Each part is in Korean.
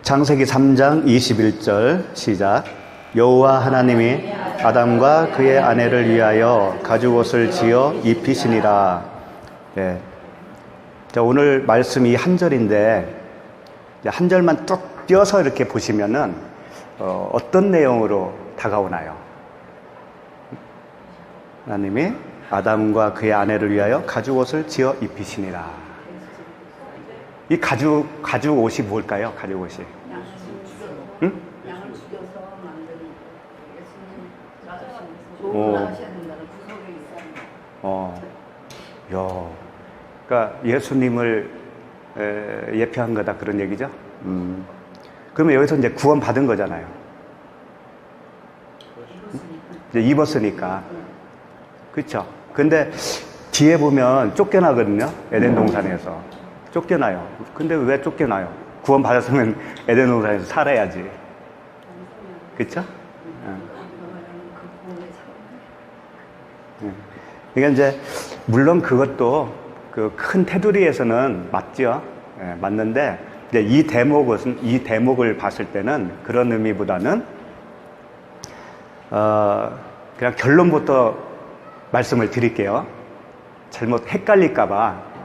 창세기 3장 21절 시작. 여호와 하나님이 아담과 그의 아내를 위하여 가죽옷을 지어 입히시니라. 네. 자, 오늘 말씀이 한 절인데 한 절만 뚝 띄어서 이렇게 보시면은 어떤 내용으로 다가오나요? 하나님이 아담과 그의 아내를 위하여 가죽옷을 지어 입히시니라. 이 가죽 옷이 뭘까요? 가죽 옷이. 응? 양을 죽여서 만든 예수님 맞으시면서 오. 좋은 걸 하셔야 된다는 구속에 있어요. 그러니까 예수님을 예표한 거다 그런 얘기죠. 그러면 여기서 이제 구원 받은 거잖아요. 이제 입었으니까. 그렇죠. 근데 뒤에 보면 쫓겨나거든요. 에덴 동산에서 쫓겨나요. 근데 왜 쫓겨나요? 구원 받았으면 에덴 동산에서 살아야지. 그렇죠? 그러니까 이제 물론 그것도 그 큰 테두리에서는 맞죠. 예, 맞는데 이제 이 대목을 봤을 때는 그런 의미보다는 그냥 결론부터 말씀을 드릴게요. 잘못 헷갈릴까봐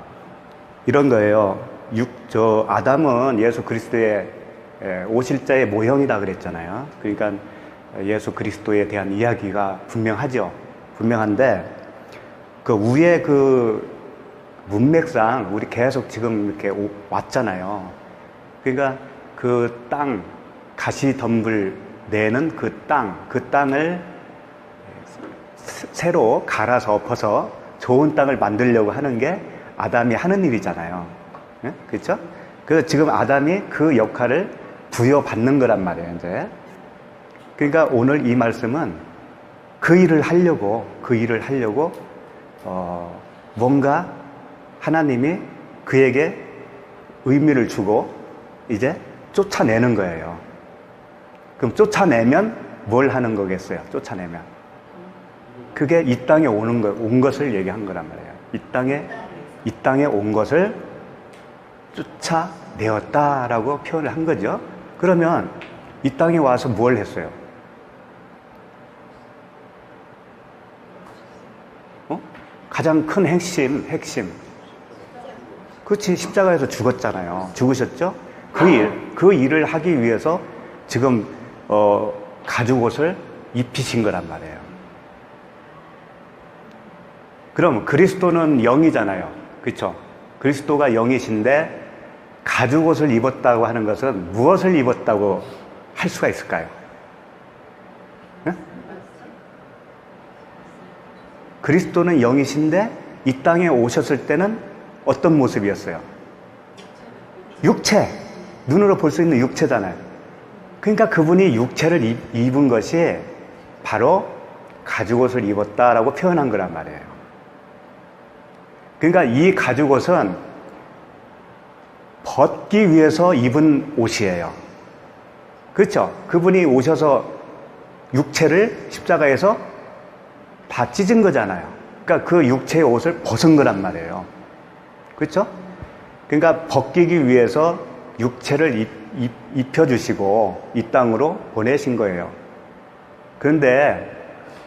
이런 거예요. 아담은 예수 그리스도의 오실자의 모형이다 그랬잖아요. 그러니까 예수 그리스도에 대한 이야기가 분명하죠. 분명한데 그 위에 그 문맥상 우리 계속 지금 이렇게 왔잖아요. 그러니까 그 땅, 가시덤불 내는 그 땅을 새로 갈아서 엎어서 좋은 땅을 만들려고 하는 게 아담이 하는 일이잖아요. 네? 그렇죠? 그래서 지금 아담이 그 역할을 부여받는 거란 말이에요, 이제. 그러니까 오늘 이 말씀은 그 일을 하려고 뭔가 하나님이 그에게 의미를 주고 이제 쫓아내는 거예요. 그럼 쫓아내면 뭘 하는 거겠어요? 쫓아내면. 그게 이 땅에 온 것을 얘기한 거란 말이에요. 이 땅에 온 것을 쫓아내었다라고 표현을 한 거죠. 그러면 이 땅에 와서 뭘 했어요? 가장 큰 핵심. 그렇지, 십자가에서 죽었잖아요. 죽으셨죠? 그 일을 하기 위해서 지금 가죽옷을 입히신 거란 말이에요. 그럼 그리스도는 영이잖아요. 그렇죠? 그리스도가 영이신데 가죽옷을 입었다고 하는 것은 무엇을 입었다고 할 수가 있을까요? 네? 그리스도는 영이신데 이 땅에 오셨을 때는 어떤 모습이었어요? 육체. 눈으로 볼 수 있는 육체잖아요. 그러니까 그분이 육체를 입은 것이 바로 가죽옷을 입었다라고 표현한 거란 말이에요. 그러니까 이 가죽옷은 벗기 위해서 입은 옷이에요. 그렇죠? 그분이 오셔서 육체를 십자가에서 다 찢은 거잖아요. 그러니까 그 육체의 옷을 벗은 거란 말이에요. 그렇죠? 그러니까 벗기기 위해서 육체를 입혀주시고 이 땅으로 보내신 거예요. 그런데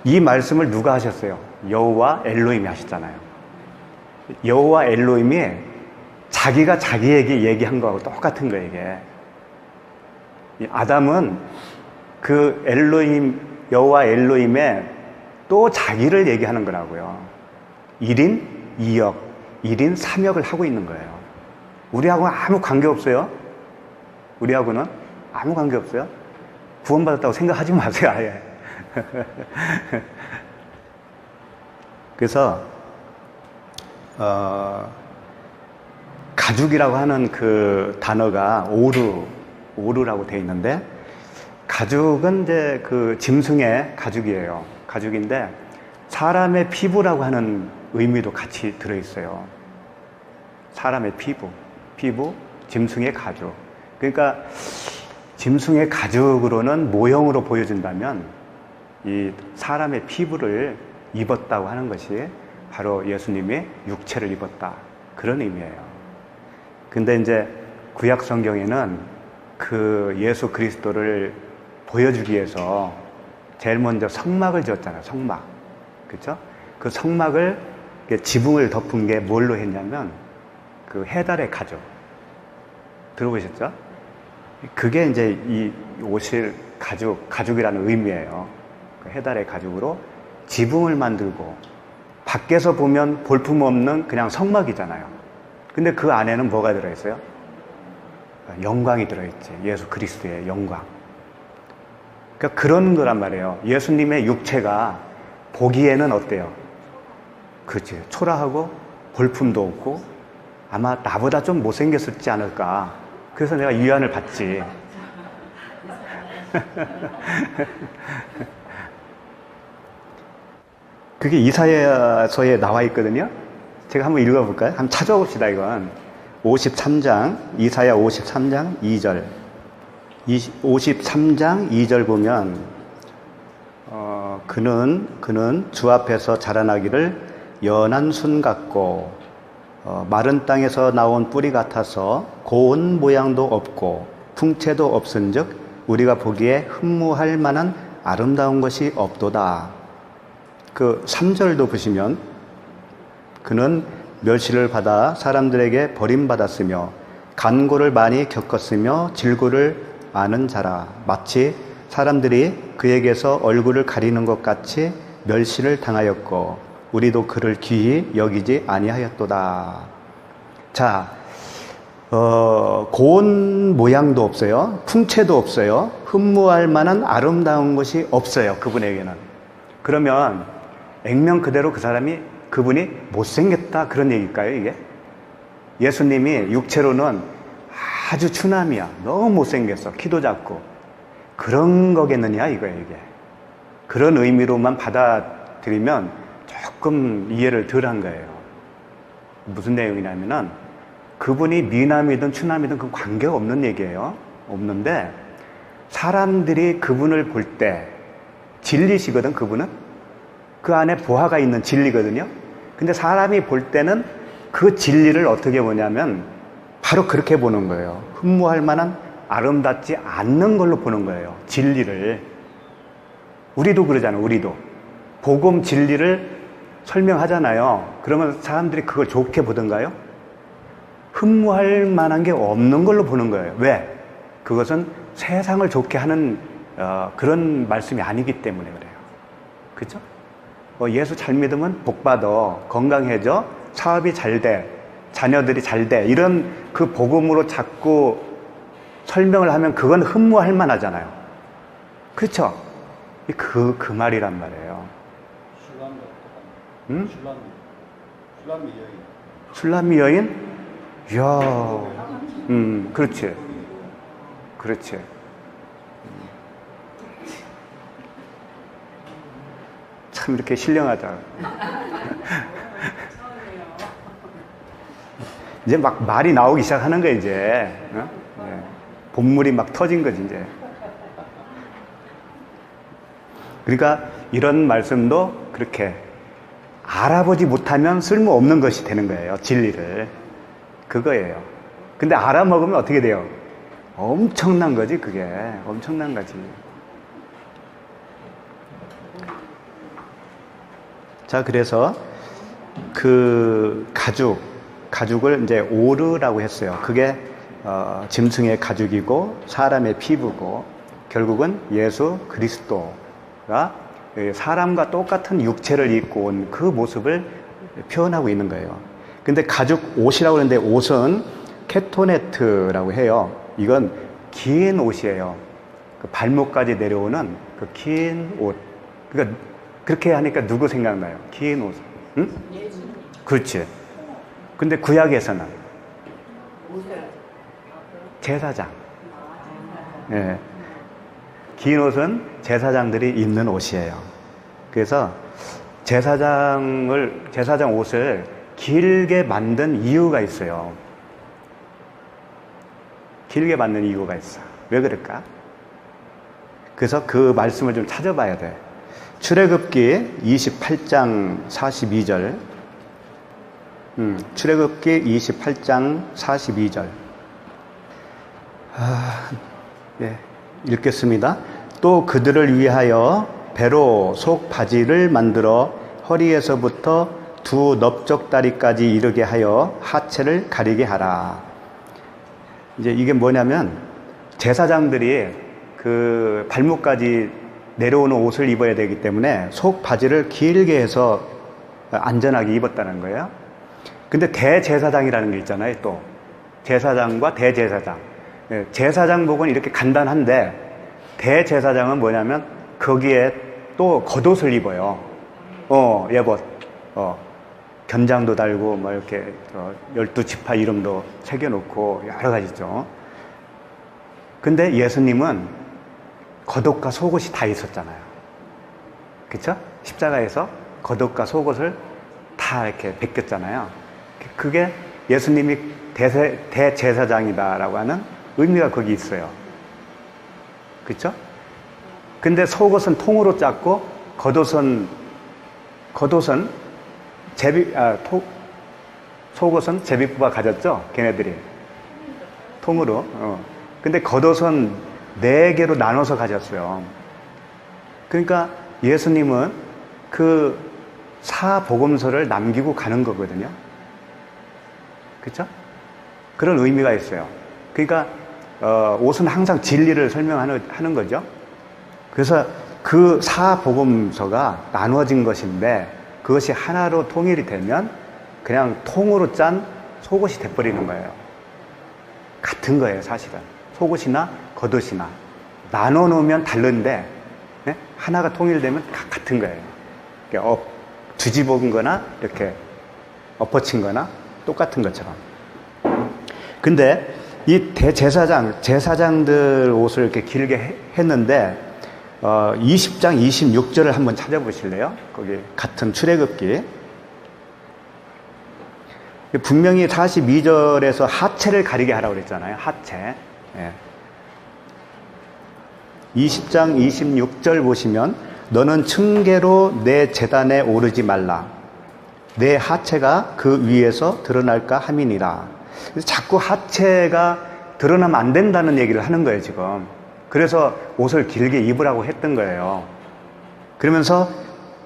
이 말씀을 누가 하셨어요? 여호와 엘로힘이 하셨잖아요. 여호와 엘로힘이 자기가 자기에게 얘기한 거하고 똑같은 거예요, 이게. 아담은 그 여호와 엘로힘에 또 자기를 얘기하는 거라고요. 1인 2역, 1인 3역을 하고 있는 거예요. 우리하고는 아무 관계 없어요. 우리하고는 아무 관계 없어요. 구원받았다고 생각하지 마세요, 아예. 그래서 가죽이라고 하는 그 단어가 오르라고 되어 있는데, 가죽은 이제 그 짐승의 가죽이에요. 가죽인데 사람의 피부라고 하는 의미도 같이 들어있어요. 사람의 피부, 짐승의 가죽. 그러니까 짐승의 가죽으로는 모형으로 보여준다면 이 사람의 피부를 입었다고 하는 것이 바로 예수님의 육체를 입었다, 그런 의미예요. 근데 이제 구약 성경에는 그 예수 그리스도를 보여주기 위해서 제일 먼저 성막을 지었잖아요. 성막. 그쵸? 그 성막을 지붕을 덮은 게 뭘로 했냐면 그 해달의 가죽. 들어보셨죠? 그게 이제 이 옷을 가죽이라는 의미예요. 그 해달의 가죽으로 지붕을 만들고 밖에서 보면 볼품없는 그냥 성막이잖아요. 근데 그 안에는 뭐가 들어있어요? 영광이 들어있지. 예수 그리스도의 영광. 그러니까 그런 거란 말이에요. 예수님의 육체가 보기에는 어때요? 그렇지. 초라하고 볼품도 없고 아마 나보다 좀 못생겼었지 않을까. 그래서 내가 위안을 받지. 그게 이사야서에 나와 있거든요. 제가 한번 읽어볼까요? 한번 찾아봅시다. 이건 53장, 이사야 53장 2절. 53장 2절 보면 그는 주 앞에서 자라나기를 연한 순 같고 마른 땅에서 나온 뿌리 같아서 고운 모양도 없고 풍채도 없은즉 우리가 보기에 흠모할 만한 아름다운 것이 없도다. 그 3절도 보시면 그는 멸시를 받아 사람들에게 버림받았으며 간고를 많이 겪었으며 질고를 아는 자라. 마치 사람들이 그에게서 얼굴을 가리는 것 같이 멸시를 당하였고 우리도 그를 귀히 여기지 아니하였도다. 자, 고운 모양도 없어요. 풍채도 없어요. 흠모할 만한 아름다운 것이 없어요. 그분에게는. 그러면 액면 그대로 그분이 못생겼다 그런 얘기일까요, 이게? 예수님이 육체로는 아주 추남이야. 너무 못생겼어. 키도 작고. 그런 거겠느냐, 이거예요, 이게. 그런 의미로만 받아들이면 조금 이해를 덜 한 거예요. 무슨 내용이냐면은 그분이 미남이든 추남이든 그 관계가 없는 얘기예요. 없는데 사람들이 그분을 볼 때 진리시거든, 그분은. 그 안에 보화가 있는 진리거든요. 근데 사람이 볼 때는 그 진리를 어떻게 보냐면 바로 그렇게 보는 거예요. 흠모할 만한 아름답지 않는 걸로 보는 거예요. 진리를. 우리도 그러잖아요. 우리도. 복음 진리를 설명하잖아요. 그러면 사람들이 그걸 좋게 보던가요? 흠모할 만한 게 없는 걸로 보는 거예요. 왜? 그것은 세상을 좋게 하는 그런 말씀이 아니기 때문에 그래요. 그렇죠? 예수 잘 믿으면 복 받아, 건강해져, 사업이 잘 돼, 자녀들이 잘 돼, 이런 그 복음으로 자꾸 설명을 하면 그건 흠모할 만하잖아요. 그렇죠? 그 말이란 말이에요. 응? 술람미 여인? 이야, 그렇지. 그렇지. 참 이렇게 신령하다. 이제 막 말이 나오기 시작하는 거야, 이제. 어? 네. 본물이 막 터진 거지, 이제. 그러니까 이런 말씀도 그렇게 알아보지 못하면 쓸모없는 것이 되는 거예요, 진리를. 그거예요. 근데 알아먹으면 어떻게 돼요? 엄청난 거지, 그게. 엄청난 거지. 자, 그래서 그 가죽을 이제 오르라고 했어요. 그게 짐승의 가죽이고 사람의 피부고 결국은 예수 그리스도가 사람과 똑같은 육체를 입고 온 그 모습을 표현하고 있는 거예요. 근데 가죽 옷이라고 하는데 옷은 케토네트라고 해요. 이건 긴 옷이에요. 그 발목까지 내려오는 그 긴 옷. 그러니까 그렇게 하니까 누구 생각나요? 긴 옷. 응? 그렇지. 근데 구약에서는 제사장. 예. 긴 옷은 제사장들이 입는 옷이에요. 그래서 제사장 옷을 길게 만든 이유가 있어요. 길게 만든 이유가 있어. 왜 그럴까? 그래서 그 말씀을 좀 찾아봐야 돼. 출애굽기 28장 42절. 출애굽기 28장 42절. 예, 읽겠습니다. 또 그들을 위하여 배로 속 바지를 만들어 허리에서부터 두 넓적다리까지 이르게 하여 하체를 가리게 하라. 이제 이게 뭐냐면 제사장들이 그 발목까지 내려오는 옷을 입어야 되기 때문에 속 바지를 길게 해서 안전하게 입었다는 거예요. 근데 대제사장이라는 게 있잖아요. 또 제사장과 대제사장. 제사장복은 이렇게 간단한데 대제사장은 뭐냐면 거기에 또 겉옷을 입어요. 예벗. 견장도 달고 뭐 이렇게 12지파 이름도 새겨놓고 여러 가지 있죠. 근데 예수님은 겉옷과 속옷이 다 있었잖아요. 그쵸? 십자가에서 겉옷과 속옷을 다 이렇게 벗겼잖아요. 그게 예수님이 대제사장이다라고 하는 의미가 거기 있어요. 그쵸? 근데 속옷은 통으로 짰고 겉옷은 속옷은 제비뽑아 가졌죠? 걔네들이 통으로. 근데 겉옷은 4개로 나눠서 가졌어요. 그러니까 예수님은 그 사복음서를 남기고 가는 거거든요. 그렇죠? 그런 의미가 있어요. 그러니까 옷은 항상 진리를 설명하는 거죠. 그래서 그 사복음서가 나누어진 것인데 그것이 하나로 통일이 되면 그냥 통으로 짠 속옷이 돼버리는 거예요. 같은 거예요, 사실은. 속옷이나 겉옷이나 나눠 놓으면 다른데 하나가 통일되면 같은 거예요. 뒤집은 거나 이렇게 엎어친 거나 똑같은 것처럼. 근데 이 제사장들 옷을 이렇게 길게 했는데 20장 26절을 한번 찾아보실래요? 거기 같은 출애굽기. 분명히 42절에서 하체를 가리게 하라고 그랬잖아요. 하체. 20장 26절 보시면 너는 층계로 내 제단에 오르지 말라. 내 하체가 그 위에서 드러날까 함이니라. 자꾸 하체가 드러나면 안 된다는 얘기를 하는 거예요, 지금. 그래서 옷을 길게 입으라고 했던 거예요. 그러면서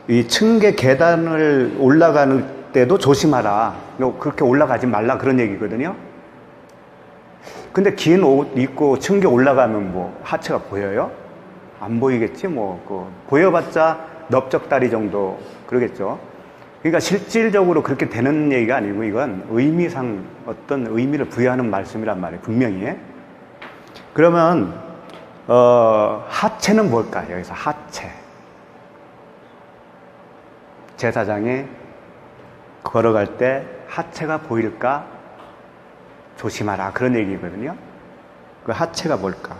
이 층계 계단을 올라가는 때도 조심하라. 그렇게 올라가지 말라 그런 얘기거든요. 근데 긴 옷 입고 층계 올라가면 뭐 하체가 보여요? 안 보이겠지 뭐. 보여봤자 넓적다리 정도 그러겠죠. 그러니까 실질적으로 그렇게 되는 얘기가 아니고 이건 의미상 어떤 의미를 부여하는 말씀이란 말이에요. 분명히. 그러면 하체는 뭘까? 여기서 하체. 제사장이 걸어갈 때 하체가 보일까? 조심하라. 그런 얘기거든요. 그 하체가 뭘까?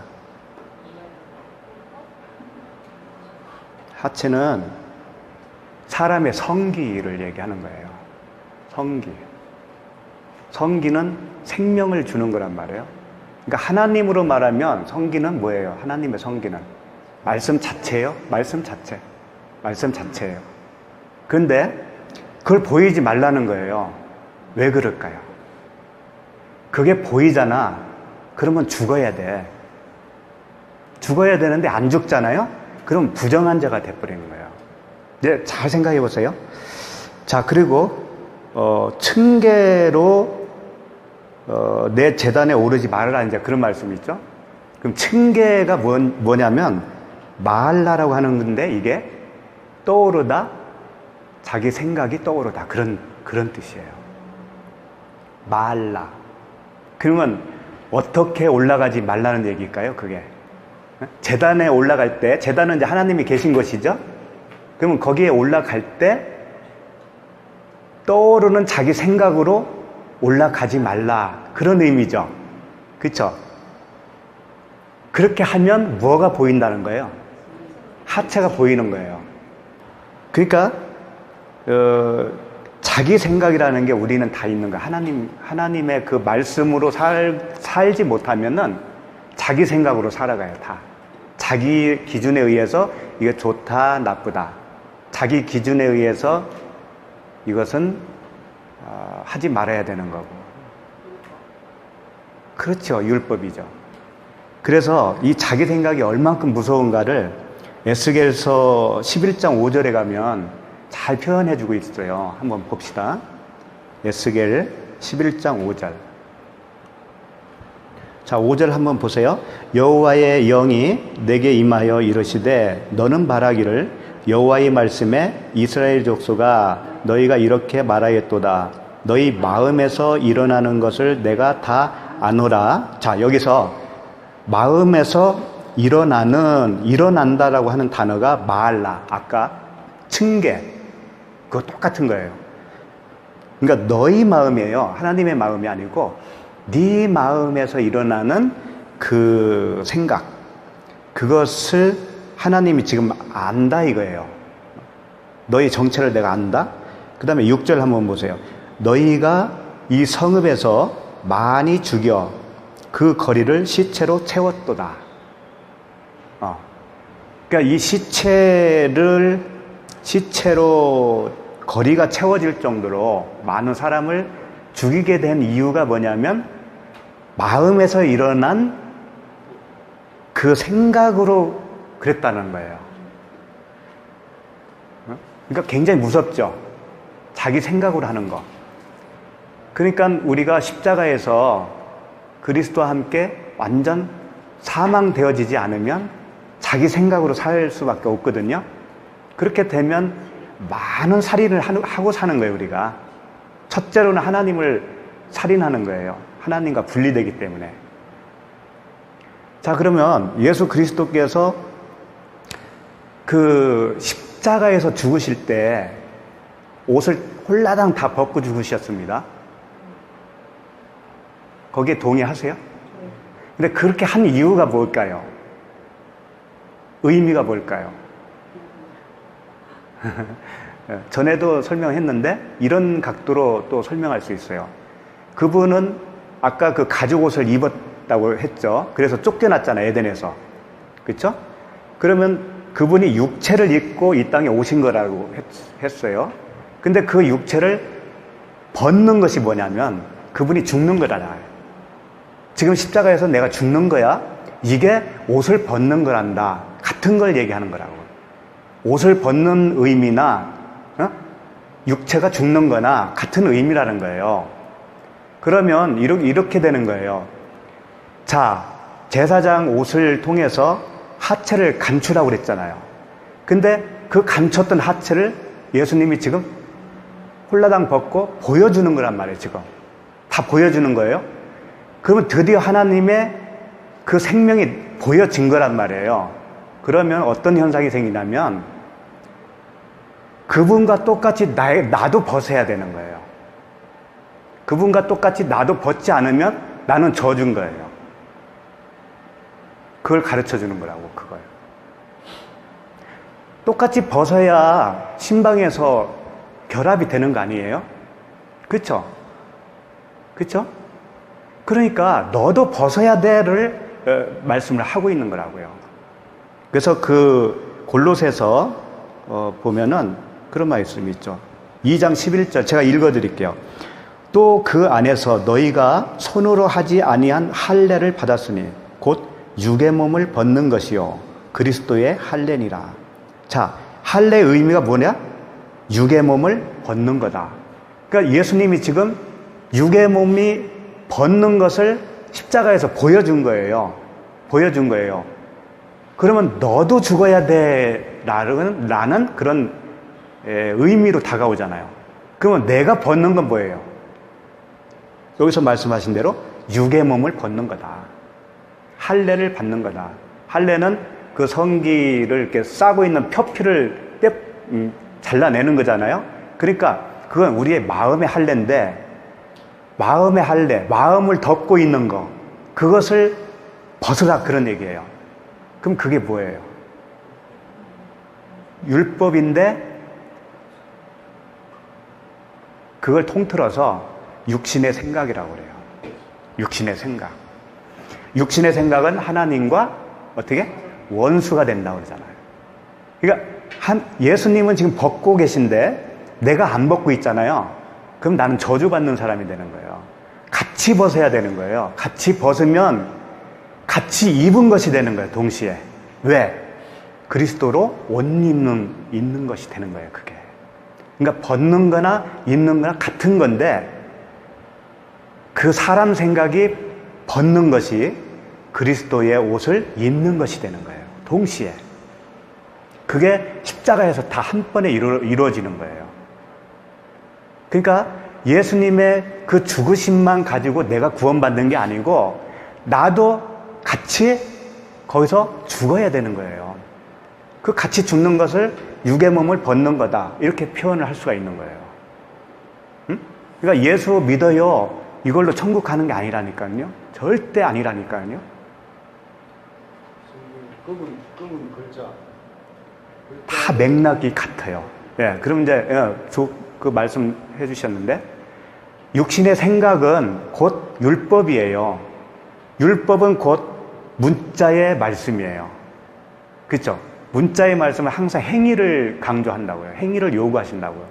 하체는 사람의 성기를 얘기하는 거예요. 성기. 성기는 생명을 주는 거란 말이에요. 그러니까 하나님으로 말하면 성기는 뭐예요? 하나님의 성기는 말씀 자체예요. 말씀 자체. 말씀 자체예요. 근데 그걸 보이지 말라는 거예요. 왜 그럴까요? 그게 보이잖아. 그러면 죽어야 돼. 죽어야 되는데 안 죽잖아요? 그럼 부정한 자가 돼버리는 거예요. 이제 잘 생각해 보세요. 자, 그리고 층계로 내 제단에 오르지 말아라, 이제 그런 말씀이 있죠. 그럼 층계가 뭐냐면 마할라라고 하는 건데 이게 떠오르다, 자기 생각이 떠오르다, 그런 뜻이에요. 마할라. 그러면 어떻게 올라가지 말라는 얘기일까요? 그게 제단에 올라갈 때, 제단은 이제 하나님이 계신 것이죠. 그러면 거기에 올라갈 때 떠오르는 자기 생각으로 올라가지 말라, 그런 의미죠. 그렇죠? 그렇게 하면 뭐가 보인다는 거예요? 하체가 보이는 거예요. 그러니까 자기 생각이라는 게 우리는 다 있는 거야. 하나님의 그 말씀으로 살지 못하면은 자기 생각으로 살아가요, 다. 자기 기준에 의해서 이게 좋다, 나쁘다. 자기 기준에 의해서 이것은 하지 말아야 되는 거고. 그렇죠, 율법이죠. 그래서 이 자기 생각이 얼만큼 무서운가를 에스겔서 11장 5절에 가면 잘 표현해 주고 있어요. 한번 봅시다. 에스겔 11장 5절. 자, 5절 한번 보세요. 여호와의 영이 내게 임하여 이르시되 너는 말하기를 여호와의 말씀에 이스라엘 족속아 너희가 이렇게 말하였도다. 너희 마음에서 일어나는 것을 내가 다 아노라. 자, 여기서 마음에서 일어난다라고 하는 단어가 마알라. 아까 층계. 그거 똑같은 거예요. 그러니까 너희 마음이에요. 하나님의 마음이 아니고 네 마음에서 일어나는 그 생각. 그것을 하나님이 지금 안다 이거예요. 너희 정체를 내가 안다. 그 다음에 6절 한번 보세요. 너희가 이 성읍에서 많이 죽여 그 거리를 시체로 채웠도다. 그러니까 이 시체로 거리가 채워질 정도로 많은 사람을 죽이게 된 이유가 뭐냐면 마음에서 일어난 그 생각으로 그랬다는 거예요. 그러니까 굉장히 무섭죠. 자기 생각으로 하는 거. 그러니까 우리가 십자가에서 그리스도와 함께 완전 사망되어지지 않으면 자기 생각으로 살 수밖에 없거든요. 그렇게 되면 많은 살인을 하고 사는 거예요, 우리가. 첫째로는 하나님을 살인하는 거예요. 하나님과 분리되기 때문에. 자, 그러면 예수 그리스도께서 그 십자가에서 죽으실 때 옷을 홀라당 다 벗고 죽으셨습니다. 거기에 동의하세요? 근데 그렇게 한 이유가 뭘까요? 의미가 뭘까요? 전에도 설명했는데 이런 각도로 또 설명할 수 있어요. 그분은 아까 그 가죽 옷을 입었다고 했죠. 그래서 쫓겨났잖아요, 에덴에서. 그렇죠? 그러면 그분이 육체를 입고 이 땅에 오신 거라고 했어요. 근데 그 육체를 벗는 것이 뭐냐면 그분이 죽는 거잖아요. 지금 십자가에서 내가 죽는 거야. 이게 옷을 벗는 거란다. 같은 걸 얘기하는 거라고. 옷을 벗는 의미나 육체가 죽는 거나 같은 의미라는 거예요. 그러면 이렇게 되는 거예요. 자, 제사장 옷을 통해서 하체를 감추라고 그랬잖아요. 근데 그 감췄던 하체를 예수님이 지금 홀라당 벗고 보여주는 거란 말이에요, 지금. 다 보여주는 거예요. 그러면 드디어 하나님의 그 생명이 보여진 거란 말이에요. 그러면 어떤 현상이 생기냐면 그분과 똑같이 나도 벗어야 되는 거예요. 그분과 똑같이 나도 벗지 않으면 나는 저주인 거예요. 그걸 가르쳐 주는 거라고, 그걸. 똑같이 벗어야 신방에서 결합이 되는 거 아니에요? 그쵸? 그쵸? 그러니까 너도 벗어야 돼를 말씀을 하고 있는 거라고요. 그래서 그 골로새서 보면은 그런 말씀이 있죠. 2장 11절 제가 읽어드릴게요. 또 그 안에서 너희가 손으로 하지 아니한 할례를 받았으니 곧 육의 몸을 벗는 것이요 그리스도의 할례니라. 자, 할례의 의미가 뭐냐? 육의 몸을 벗는 거다. 그러니까 예수님이 지금 육의 몸이 벗는 것을 십자가에서 보여준 거예요. 보여준 거예요. 그러면 너도 죽어야 돼 라는 그런 의미로 다가오잖아요. 그러면 내가 벗는 건 뭐예요? 여기서 말씀하신 대로 육의 몸을 벗는 거다. 할례를 받는 거다. 할례는 그 성기를 이렇게 싸고 있는 표피를 잘라내는 거잖아요. 그러니까 그건 우리의 마음의 할례인데, 마음의 할례, 마음을 덮고 있는 거, 그것을 벗으라, 그런 얘기예요. 그럼 그게 뭐예요? 율법인데 그걸 통틀어서 육신의 생각이라고 그래요. 육신의 생각. 육신의 생각은 하나님과 어떻게? 원수가 된다고 그러잖아요. 그러니까 예수님은 지금 벗고 계신데 내가 안 벗고 있잖아요. 그럼 나는 저주받는 사람이 되는 거예요. 같이 벗어야 되는 거예요. 같이 벗으면 같이 입은 것이 되는 거예요, 동시에. 왜? 그리스도로 옷 입는 것이 되는 거예요, 그게. 그러니까 벗는 거나 입는 거나 같은 건데, 그 사람 생각이 벗는 것이 그리스도의 옷을 입는 것이 되는 거예요, 동시에. 그게 십자가에서 다 한 번에 이루어지는 거예요. 그러니까 예수님의 그 죽으심만 가지고 내가 구원받는 게 아니고 나도 같이 거기서 죽어야 되는 거예요. 그 같이 죽는 것을 육의 몸을 벗는 거다, 이렇게 표현을 할 수가 있는 거예요. 응? 그러니까 예수 믿어요, 이걸로 천국 가는 게 아니라니까요. 절대 아니라니까요. 금은 글자. 다 맥락이 같아요. 예, 그럼 이제 그 말씀 해주셨는데, 육신의 생각은 곧 율법이에요. 율법은 곧 문자의 말씀이에요. 그렇죠? 문자의 말씀은 항상 행위를 강조한다고요. 행위를 요구하신다고요.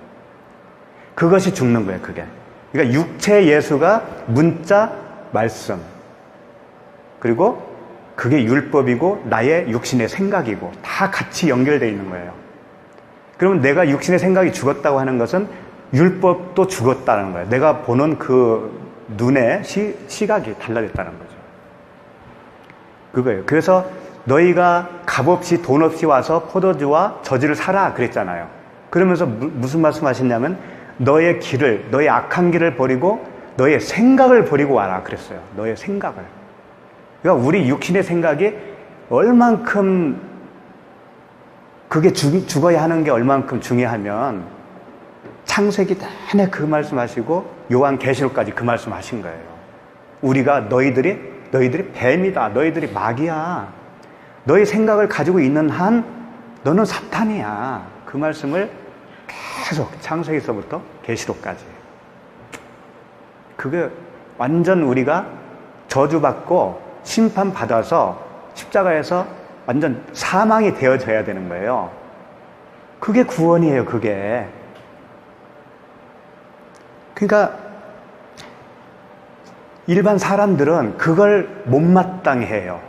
그것이 죽는 거예요, 그게. 그러니까 육체 예수가 문자 말씀, 그리고 그게 율법이고 나의 육신의 생각이고 다 같이 연결되어 있는 거예요. 그러면 내가 육신의 생각이 죽었다고 하는 것은 율법도 죽었다는 거예요. 내가 보는 그 눈의 시각이 달라졌다는 거죠. 그거예요. 그래서 너희가 값없이 돈 없이 와서 포도주와 저주를 사라 그랬잖아요. 그러면서 무슨 말씀 하셨냐면, 너의 길을, 너의 악한 길을 버리고 너의 생각을 버리고 와라 그랬어요. 너의 생각을. 그러니까 우리 육신의 생각이 얼만큼, 그게 죽어야 하는 게 얼만큼 중요하면 창세기 내내 그 말씀하시고 요한계시록까지 그 말씀하신 거예요. 우리가 너희들이 뱀이다, 너희들이 마귀야, 너희 생각을 가지고 있는 한 너는 사탄이야, 그 말씀을 계속 창세기서부터 계시록까지. 그게 완전 우리가 저주받고 심판받아서 십자가에서 완전 사망이 되어져야 되는 거예요. 그게 구원이에요, 그게. 그러니까 일반 사람들은 그걸 못마땅해 해요.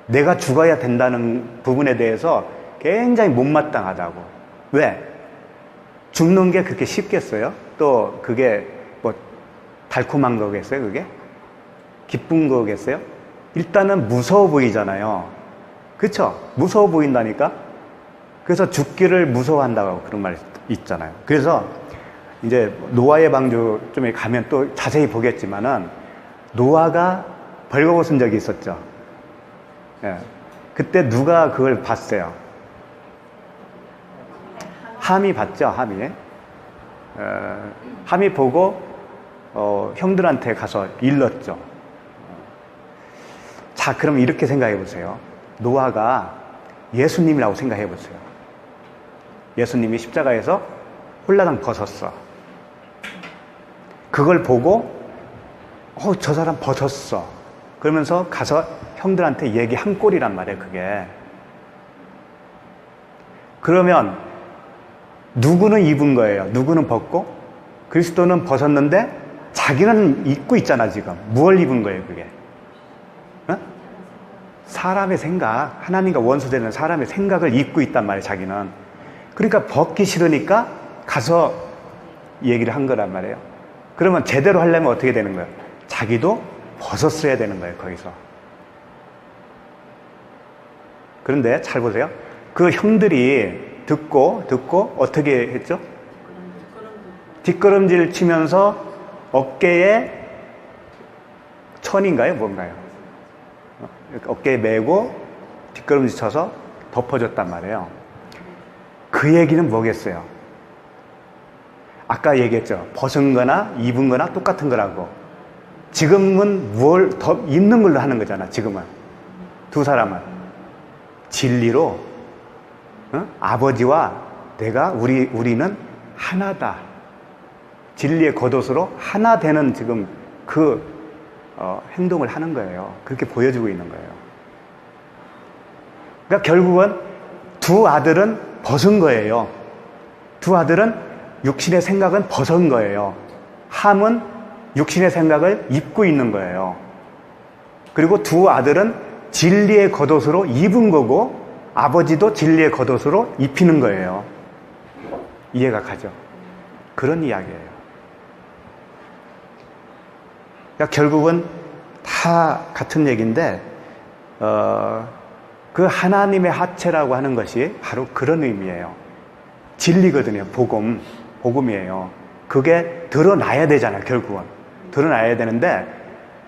내가 죽어야 된다는 부분에 대해서 굉장히 못마땅하다고. 왜? 죽는 게 그렇게 쉽겠어요? 또 그게 뭐 달콤한 거겠어요, 그게? 기쁜 거겠어요? 일단은 무서워 보이잖아요. 그쵸? 무서워 보인다니까? 그래서 죽기를 무서워한다고 그런 말이 있잖아요. 그래서 이제 노아의 방주쯤에 가면 또 자세히 보겠지만은, 노아가 벌거벗은 적이 있었죠. 예. 그때 누가 그걸 봤어요? 함이 봤죠, 함이. 함이 보고 형들한테 가서 일렀죠. 자, 그럼 이렇게 생각해 보세요. 노아가 예수님이라고 생각해 보세요. 예수님이 십자가에서 홀라당 벗었어. 그걸 보고 저 사람 벗었어, 그러면서 가서 형들한테 얘기 한 꼴이란 말이에요, 그게. 그러면 누구는 입은 거예요, 누구는 벗고? 그리스도는 벗었는데 자기는 입고 있잖아, 지금. 무엇을 입은 거예요, 그게? 어? 사람의 생각, 하나님과 원수되는 사람의 생각을 입고 있단 말이에요, 자기는. 그러니까 벗기 싫으니까 가서 얘기를 한 거란 말이에요. 그러면 제대로 하려면 어떻게 되는 거예요? 자기도 벗었어야 되는 거예요, 거기서. 그런데 잘 보세요. 그 형들이 듣고 어떻게 했죠? 뒷걸음질 치면서 어깨에 천인가요? 뭔가요? 어깨에 메고 뒷걸음질 쳐서 덮어줬단 말이에요. 그 얘기는 뭐겠어요? 아까 얘기했죠. 벗은 거나 입은 거나 똑같은 거라고. 지금은 뭘 더 입는 걸로 하는 거잖아, 지금은. 두 사람은. 진리로, 아버지와 내가, 우리는 하나다. 진리의 겉옷으로 하나 되는 지금 그 행동을 하는 거예요. 그렇게 보여주고 있는 거예요. 그러니까 결국은 두 아들은 벗은 거예요. 두 아들은 육신의 생각은 벗은 거예요. 함은 육신의 생각을 입고 있는 거예요. 그리고 두 아들은 진리의 겉옷으로 입은 거고 아버지도 진리의 겉옷으로 입히는 거예요. 이해가 가죠? 그런 이야기예요. 그러니까 결국은 다 같은 얘기인데 그 하나님의 하체라고 하는 것이 바로 그런 의미예요. 진리거든요. 복음이에요. 그게 드러나야 되잖아요. 결국은 드러나야 되는데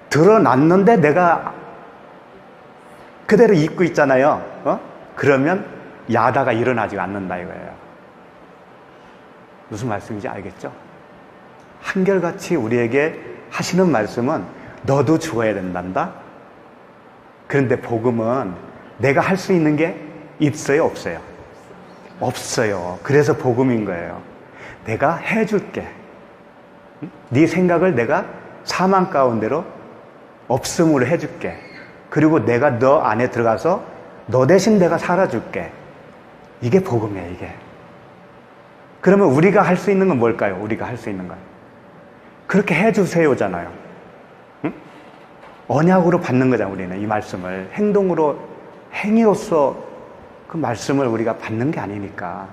드러났는데 내가 그대로 입고 있잖아요. 그러면 야다가 일어나지 않는다 이거예요. 무슨 말씀인지 알겠죠? 한결같이 우리에게 하시는 말씀은 너도 죽어야 된단다. 그런데 복음은 내가 할 수 있는 게 있어요? 없어요? 없어요. 그래서 복음인 거예요. 내가 해줄게. 네 생각을 내가 사망 가운데로 없음으로 해줄게. 그리고 내가 너 안에 들어가서 너 대신 내가 살아줄게. 이게 복음이에요, 이게. 그러면 우리가 할 수 있는 건 뭘까요? 우리가 할 수 있는 건 그렇게 해주세요잖아요. 응? 언약으로 받는 거잖아요. 우리는 이 말씀을 행동으로, 행위로서 그 말씀을 우리가 받는 게 아니니까.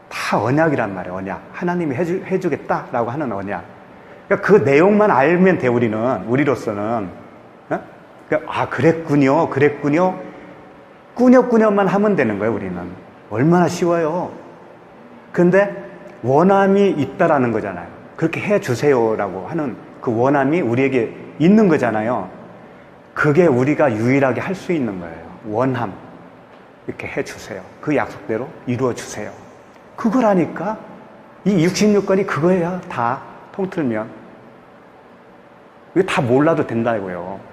다 언약이란 말이에요. 언약. 하나님이 해주겠다라고 하는 언약. 그러니까 그 내용만 알면 돼. 우리로서는. 그러니까 그랬군요. 꾸녀꾸녀만 하면 되는 거예요. 우리는. 얼마나 쉬워요. 그런데 원함이 있다라는 거잖아요. 그렇게 해주세요라고 하는 그 원함이 우리에게 있는 거잖아요. 그게 우리가 유일하게 할 수 있는 거예요. 원함. 이렇게 해주세요. 그 약속대로 이루어주세요. 그거라니까. 이 66권이 그거예요. 다 통틀면. 이거 다 몰라도 된다고요.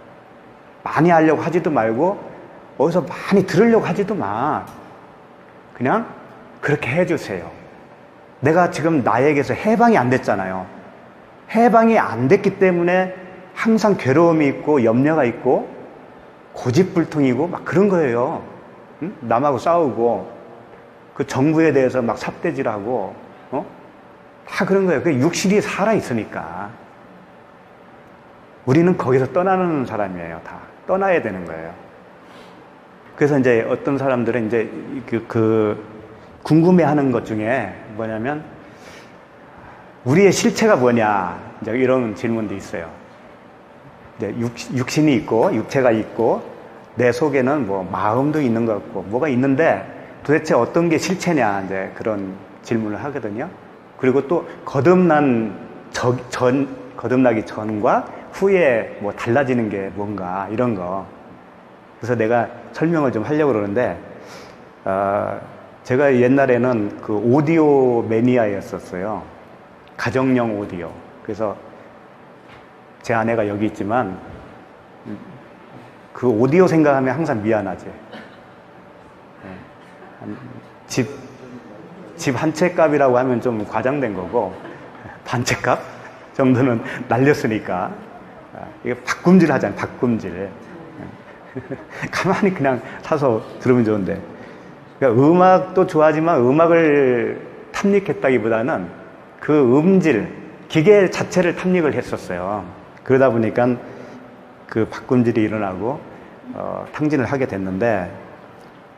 많이 하려고 하지도 말고 어디서 많이 들으려고 하지도 마. 그냥 그렇게 해주세요. 내가 지금 나에게서 해방이 안 됐잖아요. 해방이 안 됐기 때문에 항상 괴로움이 있고 염려가 있고 고집불통이고 막 그런 거예요. 응? 남하고 싸우고 그 정부에 대해서 막 삿대질하고 다 그런 거예요. 그 육신이 살아있으니까. 우리는 거기서 떠나는 사람이에요. 다 떠나야 되는 거예요. 그래서 이제 어떤 사람들은 이제 궁금해하는 것 중에 뭐냐면 우리의 실체가 뭐냐 이제 이런 질문도 있어요. 이제 육신이 있고 육체가 있고 내 속에는 뭐 마음도 있는 것 같고 뭐가 있는데 도대체 어떤 게 실체냐 이제 그런 질문을 하거든요. 그리고 또 거듭나기 전과 후에 뭐 달라지는 게 뭔가 이런 거. 그래서 내가 설명을 좀 하려고 그러는데 제가 옛날에는 그 오디오 매니아였었어요. 가정용 오디오. 그래서 제 아내가 여기 있지만 그 오디오 생각하면 항상 미안하지. 집 한 채 값이라고 하면 좀 과장된 거고 반 채 값 정도는 날렸으니까 이게 바꿈질 하잖아요. 바꿈질. 가만히 그냥 사서 들으면 좋은데. 그러니까 음악도 좋아하지만 음악을 탐닉했다기보다는 그 음질, 기계 자체를 탐닉을 했었어요. 그러다 보니까 그 바꿈질이 일어나고 탕진을 하게 됐는데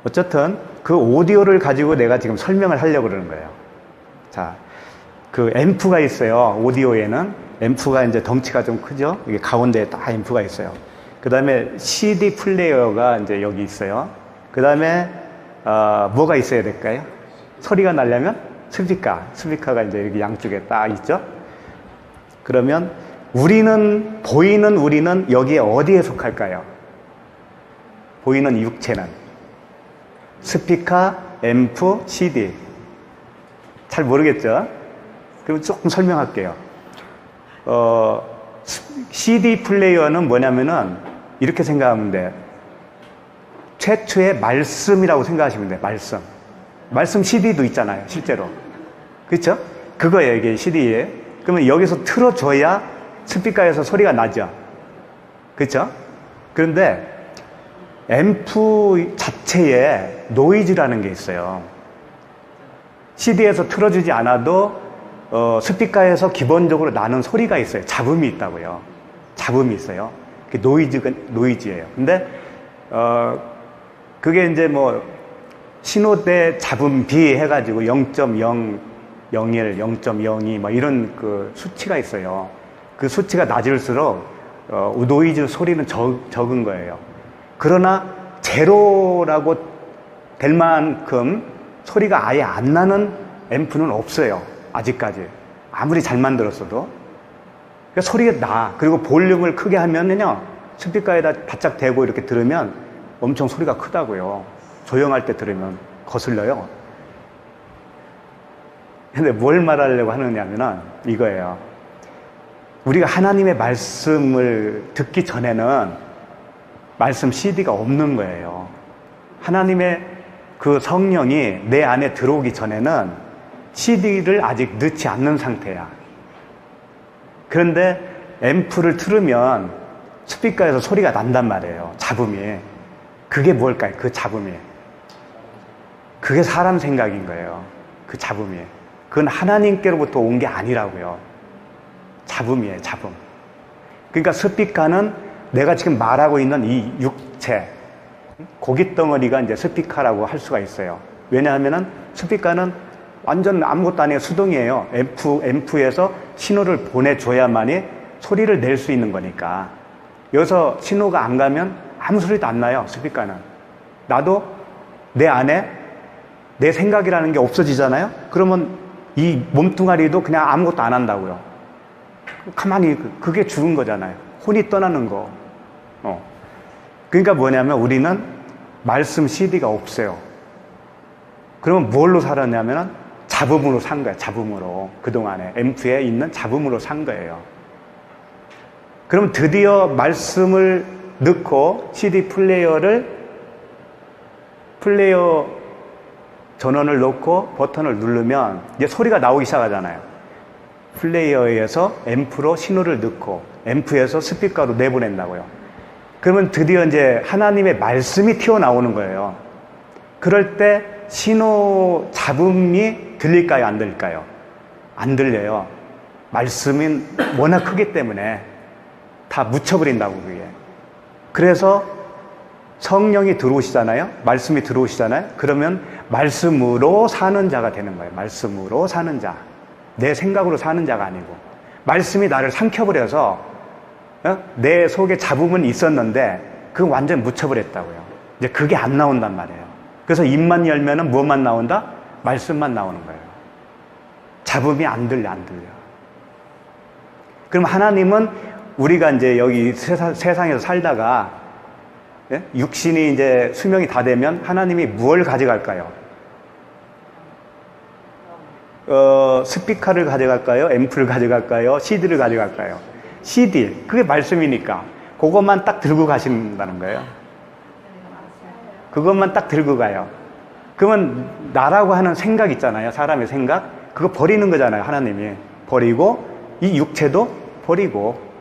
어쨌든 그 오디오를 가지고 내가 지금 설명을 하려고 그러는 거예요. 자, 그 앰프가 있어요. 오디오에는 앰프가 이제 덩치가 좀 크죠. 이게 가운데에 딱 앰프가 있어요. 그 다음에 CD 플레이어가 이제 여기 있어요. 그 다음에 뭐가 있어야 될까요? 소리가 나려면 스피커가 이제 여기 양쪽에 딱 있죠. 그러면 보이는 우리는 여기에 어디에 속할까요? 보이는 육체는 스피커, 앰프, CD. 잘 모르겠죠? 그럼 조금 설명할게요. CD 플레이어는 뭐냐면은 이렇게 생각하면 돼. 최초의 말씀이라고 생각하시면 돼요. 말씀 CD도 있잖아요. 실제로. 그렇죠? 그거예요. 이게 CD에. 그러면 여기서 틀어줘야 스피커에서 소리가 나죠. 그렇죠? 그런데 앰프 자체에 노이즈라는 게 있어요. CD에서 틀어주지 않아도 스피커에서 기본적으로 나는 소리가 있어요. 잡음이 있다고요. 잡음이 있어요. 그게 노이즈예요. 근데 그게 이제 뭐 신호대 잡음비 해가지고 0.001, 0.02 뭐 이런 그 수치가 있어요. 그 수치가 낮을수록 노이즈 소리는 적은 거예요. 그러나 제로라고 될 만큼 소리가 아예 안 나는 앰프는 없어요. 아직까지. 아무리 잘 만들었어도. 그러니까 소리가 나. 그리고 볼륨을 크게 하면요. 스피커에다 바짝 대고 이렇게 들으면 엄청 소리가 크다고요. 조용할 때 들으면 거슬려요. 근데 뭘 말하려고 하느냐면은 이거예요. 우리가 하나님의 말씀을 듣기 전에는 말씀 CD가 없는 거예요. 하나님의 그 성령이 내 안에 들어오기 전에는 CD를 아직 넣지 않는 상태야. 그런데 앰프를 틀으면 스피커에서 소리가 난단 말이에요. 잡음이. 그게 뭘까요? 그 잡음이. 그게 사람 생각인 거예요. 그 잡음이. 그건 하나님께로부터 온 게 아니라고요. 잡음이에요, 잡음. 그러니까 스피커는 내가 지금 말하고 있는 이 육체, 고깃덩어리가 이제 스피커라고 할 수가 있어요. 왜냐하면은 스피커는 완전 아무것도 아니에요. 수동이에요. 앰프에서 신호를 보내줘야만이 소리를 낼 수 있는 거니까. 여기서 신호가 안 가면 아무 소리도 안 나요, 스피커는. 나도 내 안에 내 생각이라는 게 없어지잖아요? 그러면 이 몸뚱아리도 그냥 아무것도 안 한다고요. 가만히, 그게 죽은 거잖아요. 혼이 떠나는 거. 그러니까 뭐냐면 우리는 말씀 CD가 없어요. 그러면 뭘로 살았냐면 잡음으로 산 거예요. 잡음으로. 그동안에 앰프에 있는 잡음으로 산 거예요. 그럼 드디어 말씀을 넣고 CD 플레이어 전원을 넣고 버튼을 누르면 이제 소리가 나오기 시작하잖아요. 플레이어에서 앰프로 신호를 넣고 앰프에서 스피커로 내보낸다고요. 그러면 드디어 이제 하나님의 말씀이 튀어나오는 거예요. 그럴 때 신호 잡음이 들릴까요? 안 들릴까요? 안 들려요. 말씀은 워낙 크기 때문에 다 묻혀버린다고 그게. 그래서 성령이 들어오시잖아요. 말씀이 들어오시잖아요. 그러면 말씀으로 사는 자가 되는 거예요. 말씀으로 사는 자. 내 생각으로 사는 자가 아니고. 말씀이 나를 삼켜버려서 내 속에 잡음은 있었는데 그건 완전 묻혀버렸다고요. 이제 그게 안 나온단 말이에요. 그래서 입만 열면은 뭐만 나온다? 말씀만 나오는 거예요. 잡음이 안 들려. 그럼 하나님은 우리가 이제 여기 세상에서 살다가 육신이 이제 수명이 다 되면 하나님이 무엇을 가져갈까요? 스피커를 가져갈까요? 앰프를 가져갈까요? CD를 가져갈까요? CD. 그게 말씀이니까 그것만 딱 들고 가신다는 거예요. 그것만 딱 들고 가요. 그러면 나라고 하는 생각 있잖아요. 사람의 생각. 그거 버리는 거잖아요. 하나님이. 버리고 이 육체도 버리고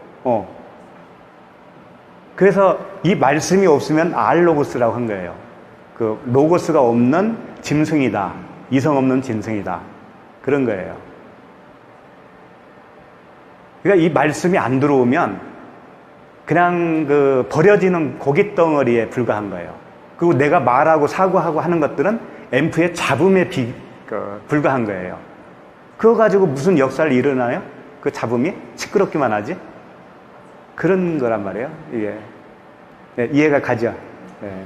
그래서 이 말씀이 없으면 알로고스라고 한 거예요. 그 로고스가 없는 짐승이다. 이성 없는 짐승이다. 그런 거예요. 그러니까 이 말씀이 안 들어오면 그냥 그 버려지는 고깃덩어리에 불과한 거예요. 그리고 내가 말하고 사고하고 하는 것들은 앰프의 잡음에 불과한 거예요. 그거 가지고 무슨 역사를 일어나요? 그 잡음이 시끄럽기만 하지? 그런 거란 말이에요. 이게. 네, 이해가 가죠? 네.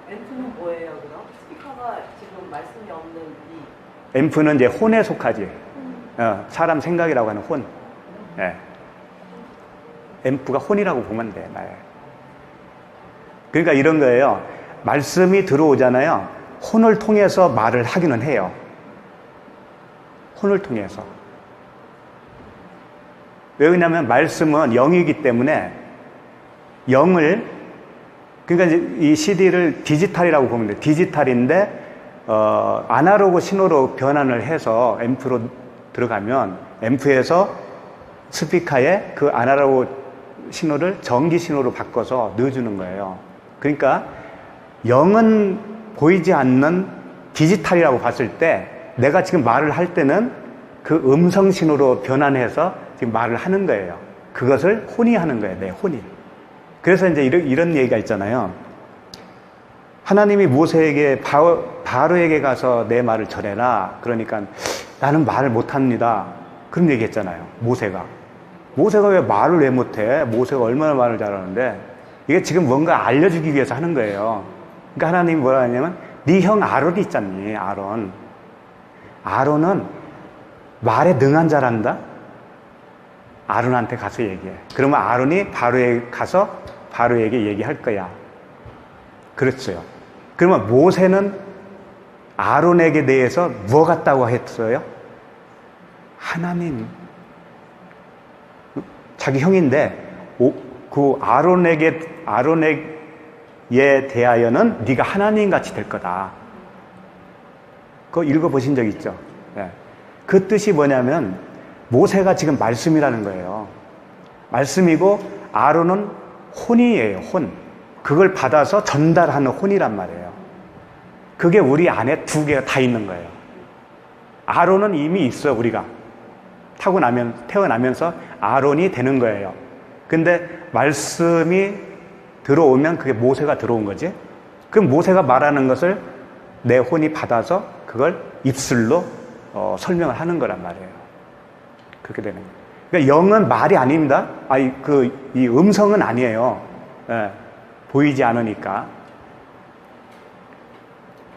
앰프는 뭐예요, 그럼? 스피커가 지금 말씀이 없는 이. 앰프는 이제 혼에 속하지. 사람 생각이라고 하는 혼. 네. 앰프가 혼이라고 보면 돼. 네. 그러니까 이런 거예요. 말씀이 들어오잖아요. 혼을 통해서 말을 하기는 해요. 혼을 통해서. 왜 그러냐면 말씀은 영이기 때문에 영을, 그러니까 이제 이 CD를 디지털이라고 보면 돼요. 디지털인데 아날로그 신호로 변환을 해서 앰프로 들어가면 앰프에서 스피커에 그 아날로그 신호를 전기 신호로 바꿔서 넣어주는 거예요. 그러니까 영은 보이지 않는 디지털이라고 봤을 때 내가 지금 말을 할 때는 그 음성 신호로 변환해서 지금 말을 하는 거예요. 그것을 혼이 하는 거예요. 내 혼이. 그래서 이제 이런 얘기가 있잖아요. 하나님이 모세에게 바로에게 가서 내 말을 전해라. 그러니까 나는 말을 못합니다. 그런 얘기했잖아요. 모세가 왜 말을 왜 못해? 모세가 얼마나 말을 잘하는데 이게 지금 뭔가 알려주기 위해서 하는 거예요. 그러니까 하나님이 뭐라 하냐면 네 형 아론이 있잖니. 아론은 말에 능한 자란다. 아론한테 가서 얘기해. 그러면 아론이 바로에 가서 바로에게 얘기할 거야. 그렇죠. 그러면 모세는 아론에게 대해서 뭐 같다고 했어요? 하나님. 자기 형인데 그 아론에게 대하여는 네가 하나님 같이 될 거다. 그거 읽어보신 적 있죠? 네. 그 뜻이 뭐냐면 모세가 지금 말씀이라는 거예요. 말씀이고 아론은 혼이에요. 혼. 그걸 받아서 전달하는 혼이란 말이에요. 그게 우리 안에 두 개가 다 있는 거예요. 아론은 이미 있어. 우리가 태어나면서 아론이 되는 거예요. 근데 말씀이 들어오면 그게 모세가 들어온 거지. 그럼 모세가 말하는 것을 내 혼이 받아서 그걸 입술로 설명을 하는 거란 말이에요. 그렇게 되는 거예요. 그러니까 영은 말이 아닙니다. 이 음성은 아니에요. 예, 보이지 않으니까.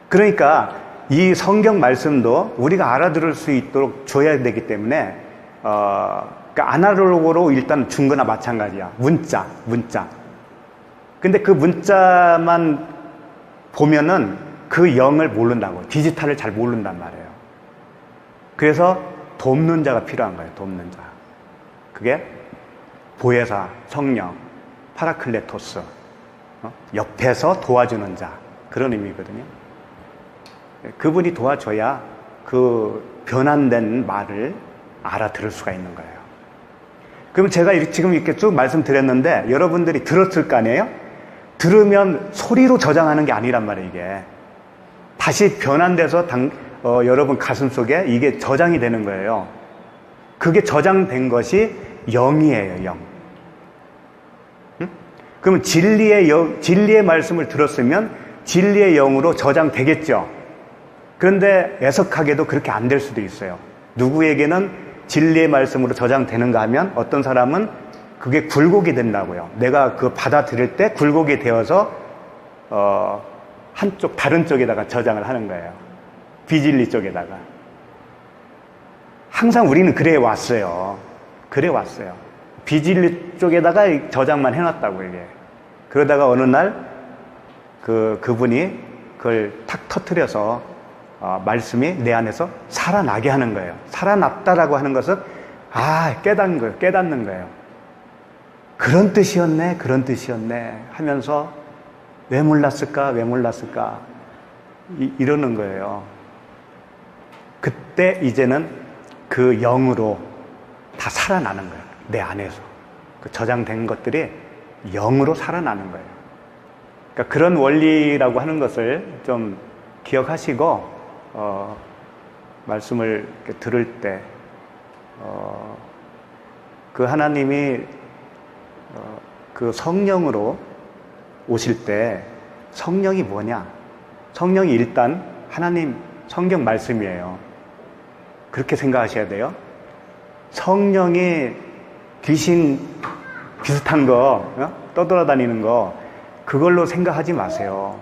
그러니까 이 성경 말씀도 우리가 알아들을 수 있도록 줘야 되기 때문에 그러니까 아날로그로 일단 준 거나 마찬가지야. 문자. 근데 그 문자만 보면은 그 영을 모른다고. 디지털을 잘 모른단 말이에요. 그래서 돕는 자가 필요한 거예요. 돕는 자. 그게 보혜사, 성령, 파라클레토스, 옆에서 도와주는 자. 그런 의미거든요. 그분이 도와줘야 그 변환된 말을 알아들을 수가 있는 거예요. 그럼 제가 지금 이렇게 쭉 말씀드렸는데 여러분들이 들었을 거 아니에요? 들으면 소리로 저장하는 게 아니란 말이에요. 이게 다시 변환돼서 여러분 가슴 속에 이게 저장이 되는 거예요. 그게 저장된 것이 영이에요. 영. 응? 그러면 진리의 말씀을 들었으면 진리의 영으로 저장되겠죠. 그런데 애석하게도 그렇게 안 될 수도 있어요. 누구에게는 진리의 말씀으로 저장되는가 하면 어떤 사람은 그게 굴곡이 된다고요. 내가 그 받아들일 때 굴곡이 되어서 다른 쪽에다가 저장을 하는 거예요. 비진리 쪽에다가. 항상 우리는 그래 왔어요. 비진리 쪽에다가 저장만 해놨다고 이게. 그러다가 어느 날 그분이 그걸 탁 터뜨려서 말씀이 내 안에서 살아나게 하는 거예요. 살아났다라고 하는 것은 깨닫는 거예요. 그런 뜻이었네 하면서 왜 몰랐을까 이러는 거예요. 그때 이제는 그 영으로 다 살아나는 거예요. 내 안에서 그 저장된 것들이 영으로 살아나는 거예요. 그러니까 그런 원리라고 하는 것을 좀 기억하시고 말씀을 들을 때 그 하나님이 그 성령으로 오실 때 성령이 뭐냐? 성령이 일단 하나님 성경 말씀이에요. 그렇게 생각하셔야 돼요. 성령이 귀신 비슷한 거 떠돌아다니는 거 그걸로 생각하지 마세요.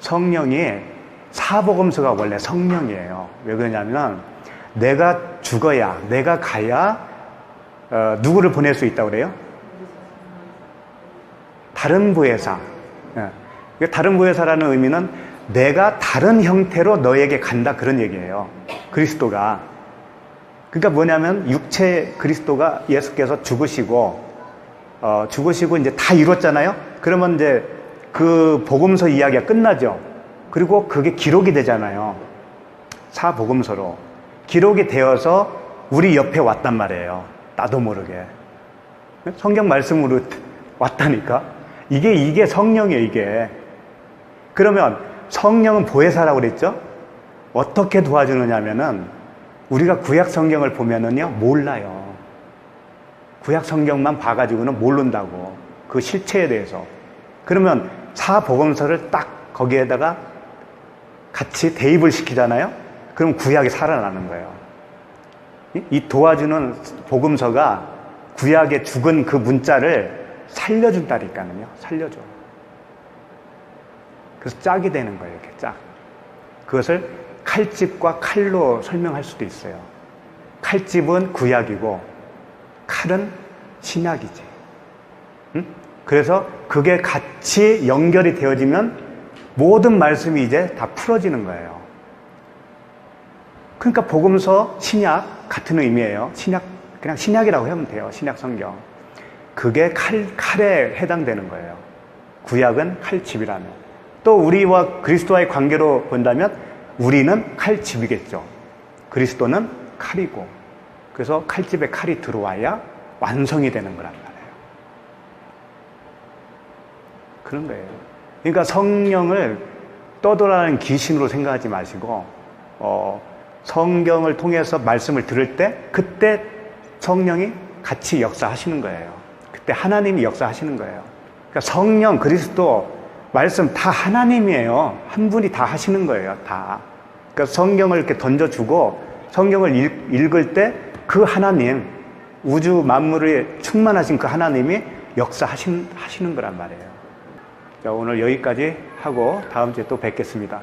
성령이 사복음서가 원래 성령이에요. 왜 그러냐면 내가 죽어야 내가 가야 누구를 보낼 수 있다고 그래요? 다른 보혜사. 다른 보혜사라는 의미는 내가 다른 형태로 너에게 간다 그런 얘기예요. 그리스도가. 그러니까 뭐냐면 육체 그리스도가 예수께서 죽으시고 이제 다 이뤘잖아요. 그러면 이제 그 복음서 이야기가 끝나죠. 그리고 그게 기록이 되잖아요. 사복음서로 기록이 되어서 우리 옆에 왔단 말이에요. 나도 모르게 성경 말씀으로 왔다니까. 이게 성령이에요. 이게. 그러면 성령은 보혜사라고 그랬죠. 어떻게 도와주느냐면은 우리가 구약 성경을 보면은요 몰라요. 구약 성경만 봐가지고는 모른다고. 그 실체에 대해서. 그러면 사복음서를 딱 거기에다가 같이 대입을 시키잖아요. 그럼 구약이 살아나는 거예요. 이 도와주는 복음서가 구약의 죽은 그 문자를 살려준다니까요. 살려줘. 그래서 짝이 되는 거예요. 이렇게 짝. 그것을 칼집과 칼로 설명할 수도 있어요. 칼집은 구약이고 칼은 신약이지. 응? 그래서 그게 같이 연결이 되어지면 모든 말씀이 이제 다 풀어지는 거예요. 그러니까 복음서, 신약 같은 의미예요. 신약, 그냥 신약이라고 하면 돼요. 신약 성경. 그게 칼에 해당되는 거예요. 구약은 칼집이라면. 또 우리와 그리스도와의 관계로 본다면 우리는 칼집이겠죠. 그리스도는 칼이고. 그래서 칼집에 칼이 들어와야 완성이 되는 거란 말이에요. 그런 거예요. 그러니까 성령을 떠돌아다니는 귀신으로 생각하지 마시고 성경을 통해서 말씀을 들을 때 그때 성령이 같이 역사하시는 거예요. 그때 하나님이 역사하시는 거예요. 그러니까 성령, 그리스도, 말씀 다 하나님이에요. 한 분이 다 하시는 거예요. 다. 그러니까 성경을 이렇게 던져주고 성경을 읽을 때 그 하나님, 우주 만물에 충만하신 그 하나님이 역사하시는 거란 말이에요. 자, 오늘 여기까지 하고 다음 주에 또 뵙겠습니다.